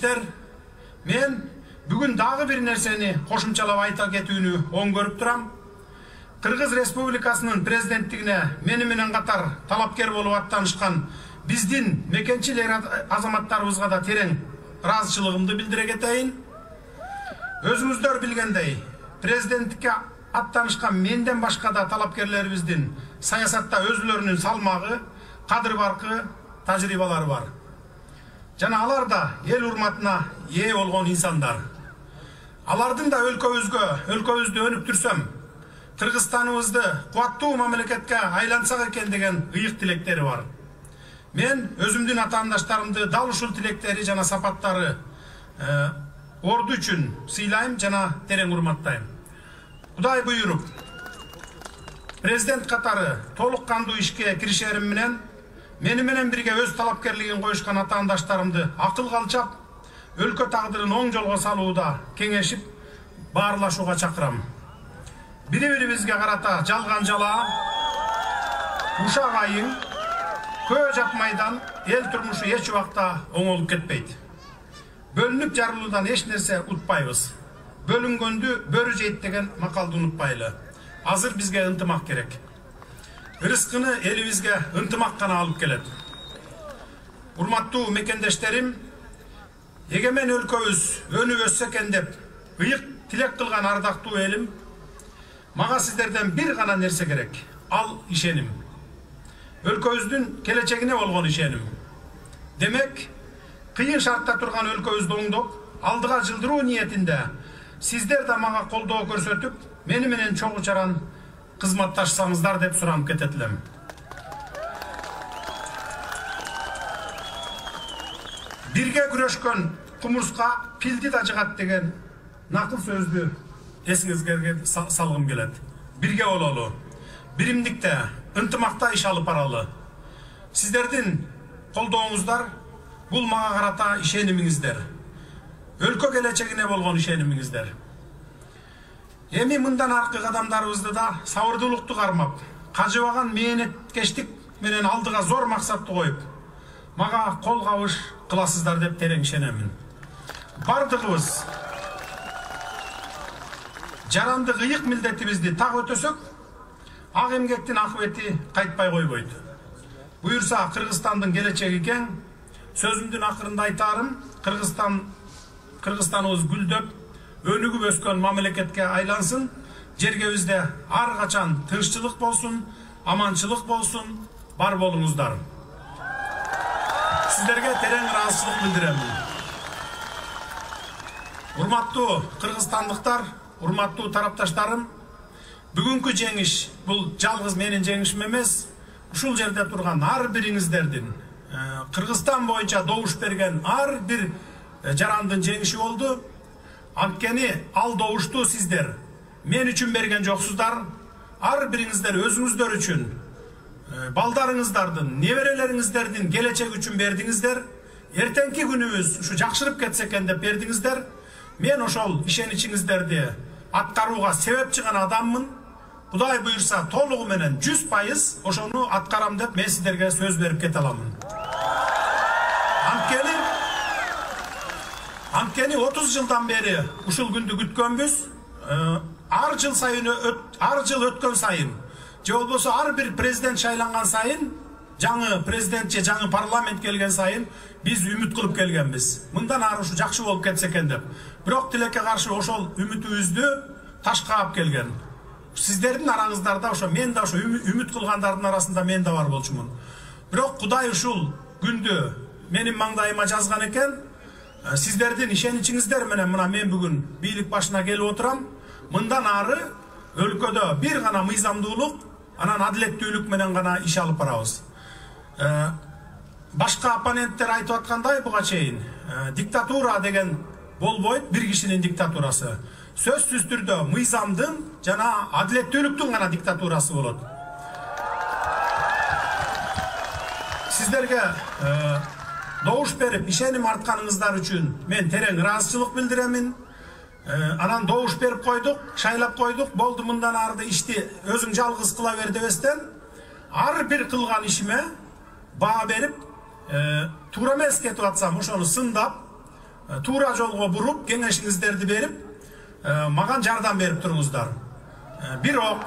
мекендештер, мен бүгін дағы bir нерсени кошумчалап айта кетүүнү оң көрүп турам. Кыргыз Республикасынын президенттигине мени менен катар талапкер болуп аттанышкан биздин мекенчил азаматтарыбызга да терең ыраазычылыгымды билдире кетейин. Өзүңүздөр билгендей, президенттикке аттанышкан менден башка да талапкерлерибиздин саясатта өзүлөрүнүн салмагы, кадыр баркы, тажрыйбалары бар. Жана алар да эл урматына ээ болгон инсандар. Алардын да өлкөбүздү өнүп түрсөм, Кыргызстаныбызды кубаттуу мамлекетке айлансак экен деген ыйык тилектери бар. Мен өзүмдүн атаандаштарымды дал ушул тилектери жана сапаттары орду үчүн сыйлайм жана терең урматтайм. Кудай буйруп, президент катары толук кандуу ишке киришерим менен мени менен бирге өз талапкерлигин коюшкан атаандаштарымды акылга алчап, өлкө тагдырын оң жолго салууда кеңешип, баарлашууга чакырам. Бири-бирибизге карата жалган жала, ушак айың, көө жапмайдан эл турмушу эч убакта оңолуп кетпейт. Бөлүнүп жарылуудан эч нерсе утпайбыз. Бөлүнгөндү бөрү жейт деген макалды унутпайлы. Азыр бизге ынтымак керек. Рызкыны элибизге ынтымак гана алып келет. Урматтуу мекендештерим, эгемен өлкөбүз өнүп өссө экен деп ыйык тилек кылган ардактуу элим, мага сиздерден бир гана нерсе керек. Ал ишеним. Өлкөбүздүн келечегине болгон ишеним. Демек, кыйын шартта турган өлкөбүздү оңдоп, алдыга жылдыруу ниетинде сиздер да мага колдоо көрсөтүп, мени менен чоң чаран кызматташсаңыздар деп сурам кететилем. Бирге күрөшкөн кумурска пилди да жыгат деген накыл сөздү эсиңизге салгым келет. Бирге бололу, биримдикте, ынтымакта иш алып баралы. Сиздердин колдооңуздар бул мага карата ишенимиңиздер. Өлкө келечегине болгон ишенимиңиздер. Эми мындан аркы кадамдарыбызды да сабырдуулукту кармап, кажыбаган мээнеткечтик менен алдыга зор максатты коюп, мага кол кабыш кыласыздар деп терең ишенемин. Бардыгыбыз жарандык ыйык милдетибизди так өтөсөк, ак эмгектин акыбети кайтпай койбойт. Буюрса Кыргызстандын келечеги кең. Сөзүмдүн акырында айтарым, Кыргызстаныбыз гүлдөп, өнүгүп өскөн мамлекетке айлансын, жергебизде ар качан тынччылык болсун, аманчылык болсун, бар болуңуздар. Сиздерге терең ыраазычылык билдирем. Урматтуу кыргызстандыктар, урматтуу тарапташтарым, бүгүнкү жеңиш бул жалгыз менин жеңишим эмес, ушул жерде турган ар бириңиздердин Кыргызстан боюнча добуш берген ар бир жарандын жеңиши болду. Анткени ал добушту сиздер мен үчүн берген жоксуздар, ар бириңиздер өзүңүздөр үчүн, балдарыңыздардын, неберелериңиздердин келечеги үчүн бердиңиздер. Эртеңки күнүбүз ушу жакшырып кетсе экен деп бердиңиздер. Мен ошол ишеничиңиздерди аткарууга себепчи гана адаммын. Кудай буйрса толугу менен 100% ошону аткарам деп мен сиздерге сөз берип кете аламын. Анткени 30 жылдан бери ушул күндү күткөнбүз. Ар жыл өткөн сайын, же болбосо ар бир президент шайланган сайын, жаңы президент же жаңы парламент келген сайын биз үмүт кылып келгенбиз. Мындан ары ушу жакшы болуп кетсе экен деп. Бирок тилекке каршы ошол үмүтүбүздү ташка алып келген. Сиздердин араңыздарда ошо мен да ошо үмүт кылгандардын арасында мен да бар болчумун. Бирок Кудай ушул күндү менин маңдайыма жазган экен. Сиздердин ишеничиңиздер менен мына мен бүгүн бийлик башына келип отурам. Мындан ары өлкөдө бир гана мыйзамдуулук, анан адилеттүүлүк менен гана иш алып барабыз. Башка оппоненттер айтып аткандай буга чейин диктатура деген болбойт, бир кишинин диктатурасы. Сөзсүз түрдө мыйзамдын жана адилеттүүлүктүн гана диктатурасы болот. Сиздерге добуш берип ишеним артканыңыздар үчүн мен терең ыраазычылык билдиремин. Анан добуш берип койдук, шайлап койдук, болду мындан арды ишти өзүң жалгыз кыла бер дебестен, ар бир кылган ишиме баа берип, туура эмес кетип атсам ошону сындап, туура жолго буруп, кеңешиңиздерди берип, маған жардам берип туруңуздар. Бирок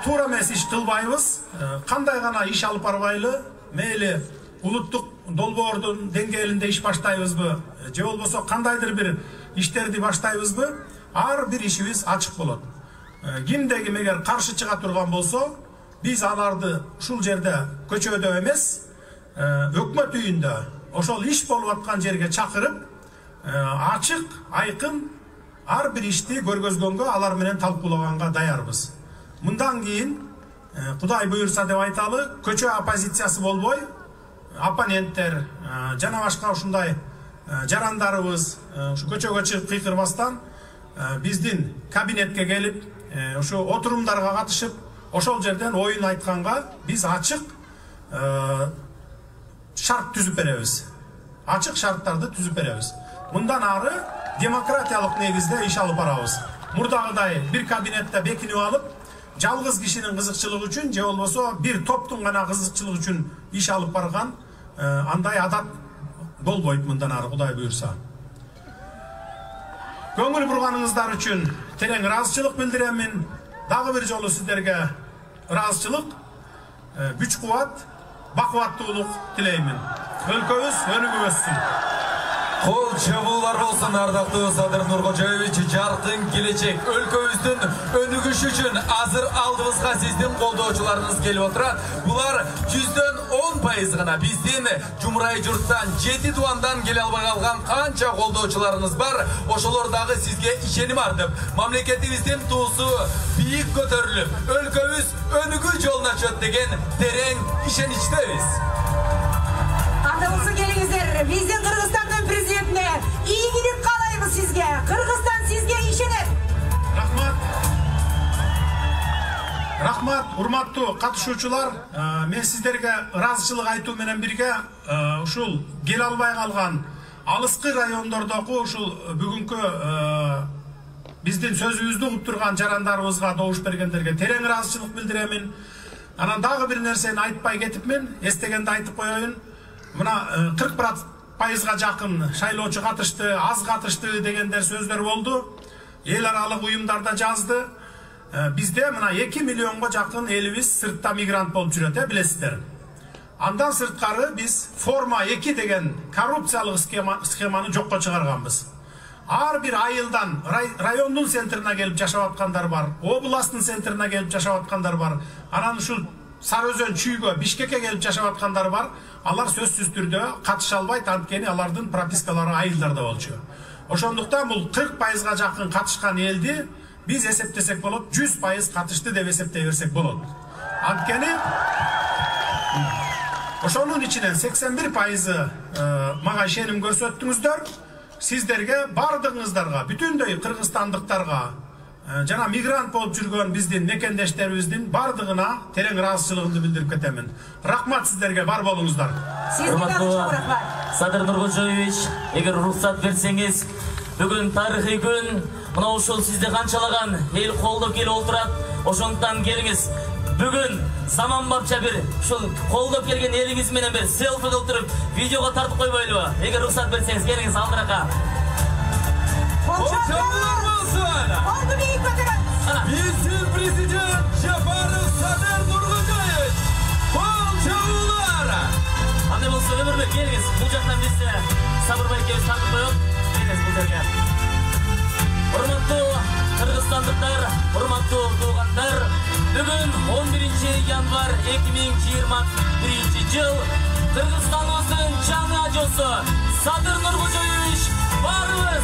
туура эмес иш кылбайбыз. Кандай гана иш алып барбайлы, мейли улуттук долбоордун деңгээлинде иш баштайбызбы, же болбосо кандайдыр бир иштерди баштайбызбы, ар бир ишибиз ачык болот. Кимде ким эгер каршы чыга турган болсо, биз аларды ушул жерде көчөдө эмес, өкмөт үйүндө ошол иш болуп аткан жерге чакырып, ачык, айкын ар бир ишти көргөзгөнгө, алар менен талкуулаганга даярбыз. Мындан кийин Кудай буйрса деп айталы, көчө оппозициясы болбой, оппоненттер жана башка ушундай жарандарыбыз ушу көчөгө чыгып кыйкырбастан биздин кабинетке келип, ушу отурумдарга катышып, ошол жерден оюн айтканга биз ачык шарт түзүп беребиз. Ачык шарттарды түзүп беребиз. Мындан ары демократиялык негизде иш алып барабыз. Мурдагыдай бир кабинетте бекинип алып, жалгыз кишинин кызыкчылыгы үчүн же болбосо бир топтун гана кызыкчылыгы үчүн иш алып барган андай адат болбойт мындан ары, Кудай буйрса. Көңүл бурганыңыздар үчүн терең ыраазычылык билдиремин. Дагы бир жолу сиздерге ыраазычылык, күч кубат, бакубаттуулук тилеймин. Өлкөбүз өнүгүп өссүн. Кол чабуулар болсын, ардактуу Садыр Нуркожоевич. Жаркын келечек өлкөбүздүн өнүгүшү үчүн азыр алдыбызга сиздин колдоочуларыңыз келип отурат. Булар 10% гана. Биздин Жумурай журттан 7 тууандан келе албай калган канча колдоочуларыңыз бар. Ошолор дагы сизге ишеним артып, мамлекетибиздин туусу бийик көтөрүлүп, өлкөбүз өнүгүү жолуна чөт деген терең ишеничтебиз. Андабылсы келиңиздер, биздин Кыргызстандын президентине ийгилик каалайбыз сизге. Кыргызстан сизге ишенет. Рахмат, урматтуу катышуучулар. Мен сиздерге ыраазычылык айтуу менен бирге ушул келе албай калган алыскы райондордогу ушул бүгүнкү биздин сөзүбүздү угуп турган жарандарыбызга, добуш бергендерге терең ыраазычылык билдиремин. Анан дагы бир нерсени айтпай кетипмин, эстегенде айтып коеюн. Мына 40%га жакын шайлоочу катышты, аз катышты дегендер сөздөр болду. Эл аралык уюмдарда жазды. Бизде мына 2 миллионго жакын элибиз сыртта мигрант болуп жүрөт, билесиздер. Андан сырткары биз форма 2 деген коррупциялык схеманы жокко чыгарганбыз. Ар бир айылдан райондун центрине келип жашап аткандар бар, областтын центрине келип жашап аткандар бар. Анан ушул Сарыөзөн чүйгө, Бишкекке келип жашап аткандар бар. Алар сөзсүз түрдө катыша албайт, анткени алардын пропискалары айылдарда болчу. Ошондуктан бул 40%га жакын катышкан элди биз эсептесек болот, 100% катышты деп эсептей берсек болот. Анткени ошонун ичинен 81% мага ишеним көрсөттүңүздөр. Сиздерге бардыгыңыздарга, бүтүндөй кыргызстандыктарга жана мигрант болуп жүргөн биздин мекендештерибиздин бардыгына терең ыраазычылыгымды билдирип кетемин. Рахмат сиздерге, бар болуңуздар. Садыр Нуркожоевич, эгер уруксат берсеңиз, бүгүн тарыхый күн, мына ушул сизди канчалаган эл колдоп келип отурат. Ошондуктан келиңиз, бүгүн заман бапча бир ушул колдоп келген элиңиз менен бир селфи кылып туруп, видеого тартып койбойлубу? Эгер уруксат берсеңиз, келиңиз алдырака. Биздин президент Жапаров Садыр Нуркожоевич, кол чабуулар. Андай болсо өмүрлүк келиңиз, бул жактан бизде Сабырбай экөөбүз тартып коелук. Келиңиз бул жерге. Урматтуу кыргызстандыктар, урматтуу туугандар, бүгүн 11 январ 2021 жыл Кыргызстаныбыздын жаңы ажоосу Садыр Нуркожоевич барыбыз